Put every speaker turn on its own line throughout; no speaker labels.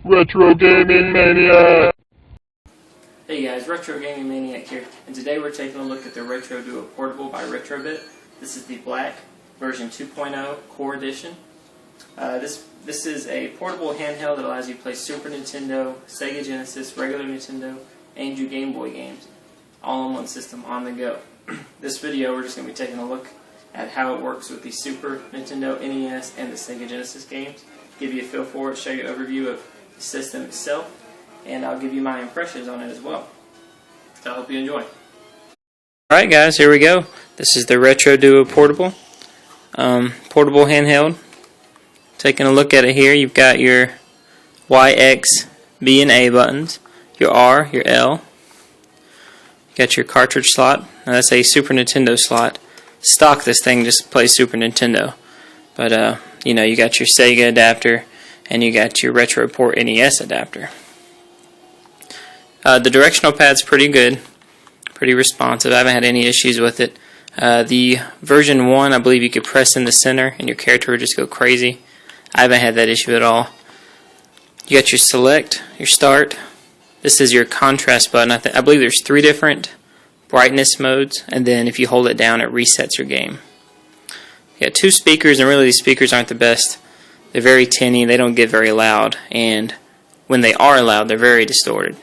Retro Gaming Maniac!
Hey guys, Retro Gaming Maniac here, and today we're taking a look at the Retro Duo Portable by Retrobit. This is the black version 2.0 Core Edition. This is a portable handheld that allows you to play Super Nintendo, Sega Genesis, regular Nintendo, and your Game Boy games, all in one system on the go. This video we're just going to be taking a look at how it works with the Super Nintendo, NES, and the Sega Genesis games. Give you a feel for it, show you an overview of the system itself, and I'll give you my impressions on it as well. So I hope you enjoy. Alright guys, here we go. This is the Retro Duo Portable. Portable handheld. Taking a look at it here, you've got your Y, X, B, and A buttons, your R, your L. You got your cartridge slot. Now that's a Super Nintendo slot. Stock this thing just plays Super Nintendo. But you know, you got your Sega adapter and you got your RetroPort NES adapter. The directional pad's pretty good, pretty responsive. I haven't had any issues with it. The version 1, I believe you could press in the center and your character would just go crazy. I haven't had that issue at all. You got your select, your start. This is your contrast button. I believe there's 3 different brightness modes, and then if you hold it down it resets your game. You got 2 speakers, and really these speakers aren't the best. They're very tinny, they don't get very loud, and when they are loud they're very distorted.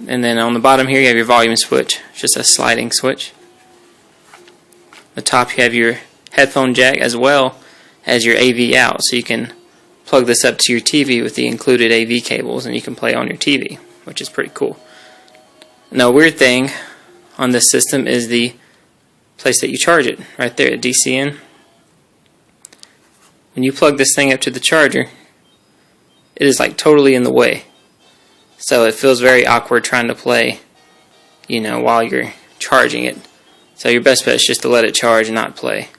And then on the bottom here you have your volume switch. It's just a sliding switch. On the top you have your headphone jack as well as your AV out, so you can plug this up to your TV with the included AV cables and you can play on your TV, which is pretty cool. Now, weird thing on this system is the place that you charge it, right there at DCN. When you plug this thing up to the charger, it is like totally in the way. So it feels very awkward trying to play, you know, while you're charging it. So your best bet is just to let it charge and not play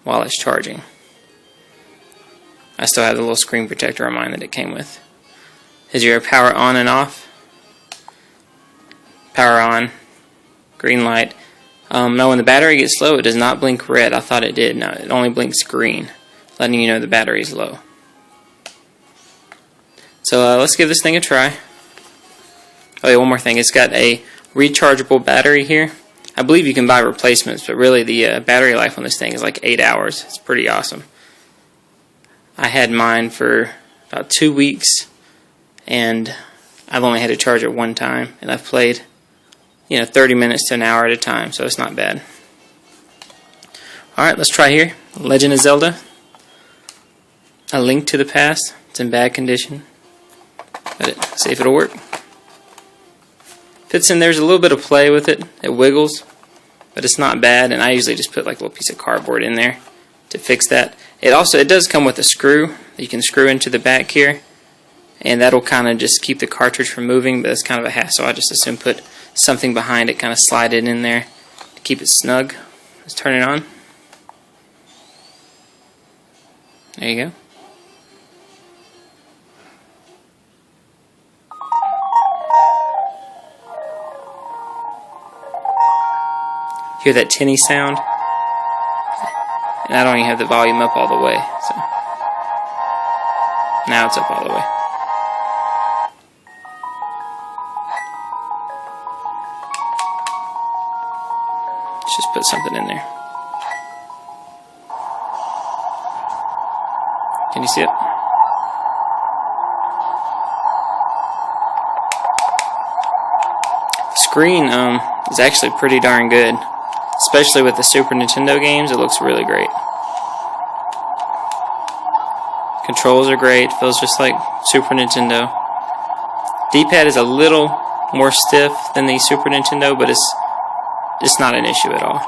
while it's charging. I still have the little screen protector on mine that it came with. Is your power on and off? Power on, green light. Now when the battery gets low, it does not blink red. I thought it did. No, it only blinks green, letting you know the battery is low. So let's give this thing a try. Oh yeah, one more thing. It's got a rechargeable battery here. I believe you can buy replacements, but really the battery life on this thing is like 8 hours. It's pretty awesome. I had mine for about 2 weeks, and I've only had to charge it one time, and I've played, 30 minutes to an hour at a time, so it's not bad. Alright, let's try here. Legend of Zelda. A Link to the Past. It's in bad condition. Let's see if it'll work. Fits in. There's a little bit of play with it. It wiggles, but it's not bad, and I usually just put like a little piece of cardboard in there to fix that. It does come with a screw that you can screw into the back here, and that'll kind of just keep the cartridge from moving, but it's kind of a hassle. I just assume put something behind it, kind of slide it in there to keep it snug. Let's turn it on. There you go. Hear that tinny sound? And I don't even have the volume up all the way, so now it's up all the way. Let's just put something in there. Can you see it? The screen is actually pretty darn good. Especially with the Super Nintendo games, it looks really great. Controls are great, feels just like Super Nintendo. D-pad is a little more stiff than the Super Nintendo, but it's not an issue at all.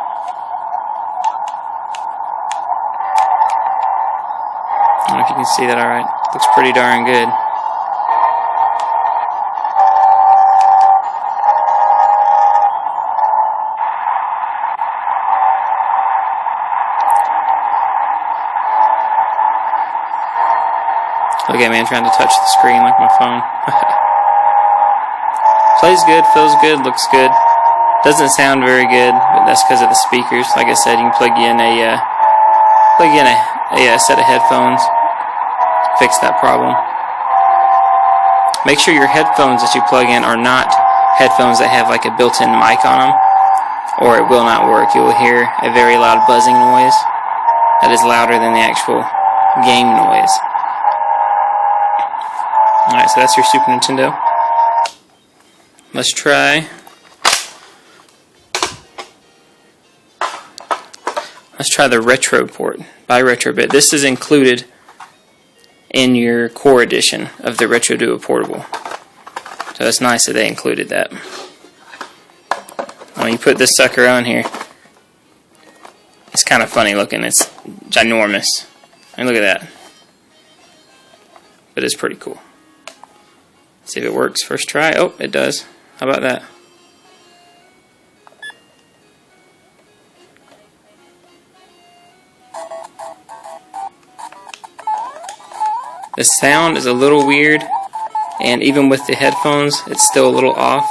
I don't know if you can see that alright. Looks pretty darn good. Look at me, I'm trying to touch the screen like my phone. Plays good, feels good, looks good. Doesn't sound very good, but that's because of the speakers. Like I said, you can plug in a set of headphones, fix that problem. Make sure your headphones that you plug in are not headphones that have like a built-in mic on them, or it will not work. You will hear a very loud buzzing noise that is louder than the actual game noise. Alright, so that's your Super Nintendo. Let's try the Retro port by Retrobit. This is included in your core edition of the Retro Duo Portable. So it's nice that they included that. When you put this sucker on here, it's kind of funny looking. It's ginormous. And look at that. But it's pretty cool. Let's see if it works. First try. Oh, it does. How about that? The sound is a little weird, and even with the headphones, it's still a little off.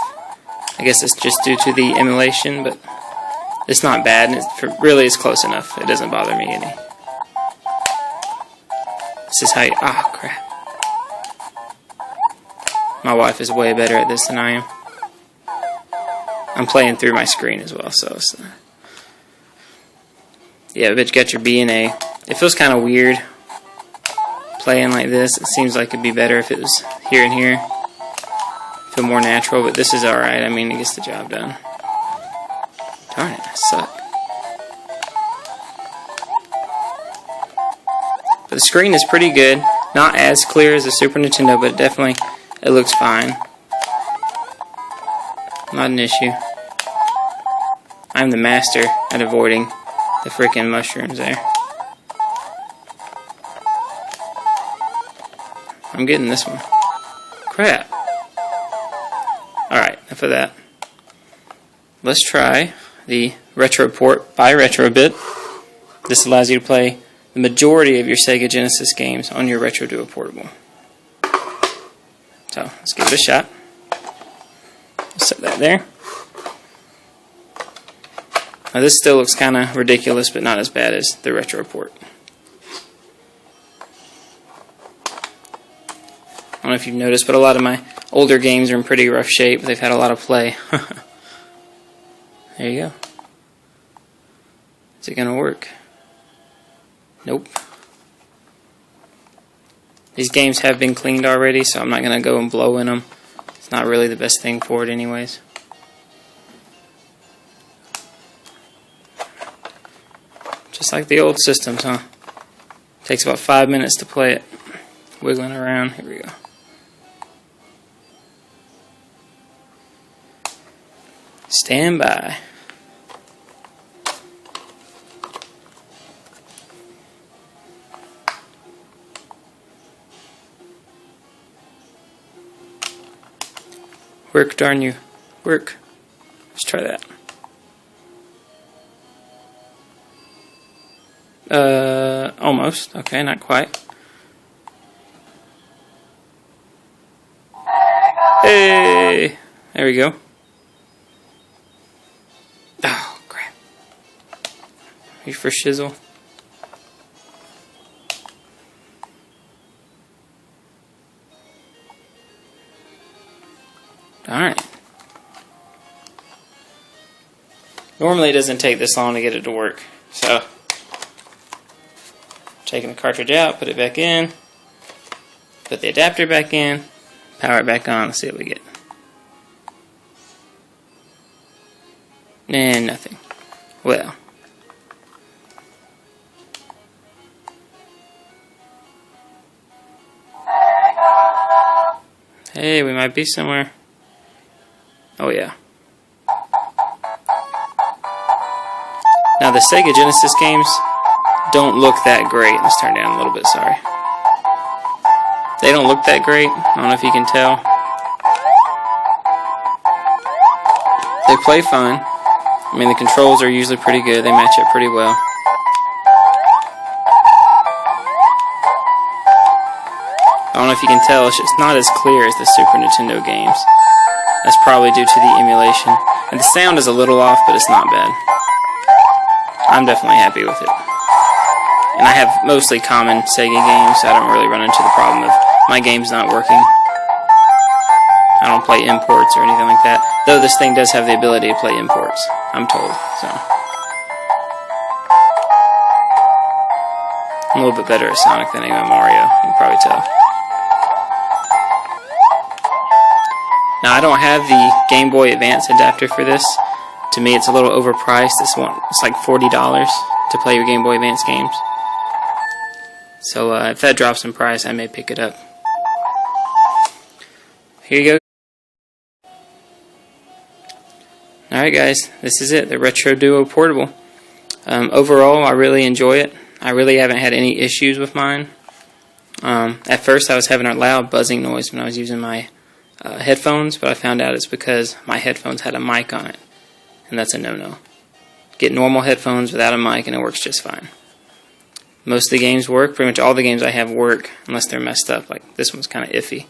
I guess it's just due to the emulation, but it's not bad, and really it's close enough. It doesn't bother me any. This is how you... Oh, crap. My wife is way better at this than I am. I'm playing through my screen as well, so... Yeah, but you got your B and A. It feels kind of weird playing like this. It seems like it'd be better if it was here and here. Feel more natural, but this is alright. I mean, it gets the job done. Darn it, I suck. But the screen is pretty good. Not as clear as the Super Nintendo, but definitely it looks fine. Not an issue. I'm the master at avoiding the freaking mushrooms there. I'm getting this one. Crap. Alright, enough of that. Let's try the Retro port by Retrobit. This allows you to play the majority of your Sega Genesis games on your Retro Duo Portable. So, let's give it a shot. Set that there. Now this still looks kind of ridiculous, but not as bad as the Retro port. I don't know if you've noticed, but a lot of my older games are in pretty rough shape. They've had a lot of play. There you go. Is it going to work? Nope. These games have been cleaned already, so I'm not going to go and blow in them. It's not really the best thing for it anyways. Just like the old systems, huh? Takes about 5 minutes to play it. Wiggling around. Here we go. Stand by. Work, darn you. Work. Let's try that. Almost. Okay, not quite. Hey! There we go. Oh, crap. You for shizzle? Alright. Normally it doesn't take this long to get it to work. So, taking the cartridge out, put it back in, put the adapter back in, power it back on, let's see what we get. And nothing. Well. Hey, we might be somewhere. Oh yeah. Now the Sega Genesis games don't look that great. Let's turn down a little bit, sorry. They don't look that great. I don't know if you can tell. They play fine. I mean, the controls are usually pretty good. They match up pretty well. I don't know if you can tell, it's just not as clear as the Super Nintendo games. That's probably due to the emulation. And the sound is a little off, but it's not bad. I'm definitely happy with it. And I have mostly common Sega games, so I don't really run into the problem of my games not working. I don't play imports or anything like that. Though this thing does have the ability to play imports, I'm told. So I'm a little bit better at Sonic than I am at Mario, you can probably tell. Now I don't have the Game Boy Advance adapter for this. To me, it's a little overpriced. It's like $40 to play your Game Boy Advance games. So if that drops in price, I may pick it up. Here you go. Alright guys, this is it, the Retro Duo Portable. Overall, I really enjoy it. I really haven't had any issues with mine. At first I was having a loud buzzing noise when I was using my headphones, but I found out it's because my headphones had a mic on it, and that's a no-no. Get normal headphones without a mic and it works just fine. Most of the games work. Pretty much all the games I have work, unless they're messed up. Like this one's kind of iffy,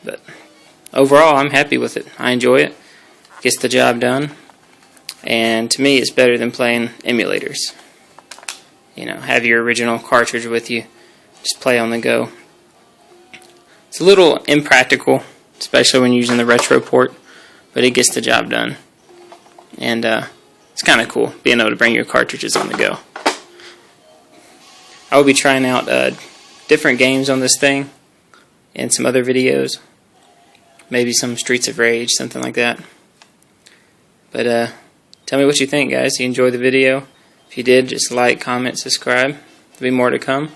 but overall I'm happy with it. I enjoy it. Gets the job done, and to me it's better than playing emulators. You know, have your original cartridge with you, just play on the go. It's a little impractical, especially when using the retro port, but it gets the job done. And it's kind of cool being able to bring your cartridges on the go. I will be trying out different games on this thing and some other videos. Maybe some Streets of Rage, something like that. But tell me what you think, guys. You enjoyed the video? If you did, just like, comment, subscribe. There'll be more to come.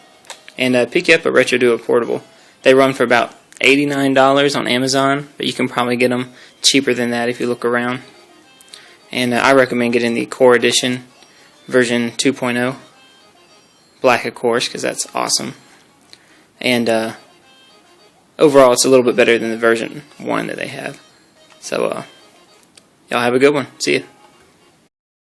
And pick you up a Retro Duo Portable. They run for about $89 on Amazon, but you can probably get them cheaper than that if you look around. And I recommend getting the Core Edition version 2.0. Black, of course, because that's awesome. And overall, it's a little bit better than the version 1 that they have. So, y'all have a good one. See ya.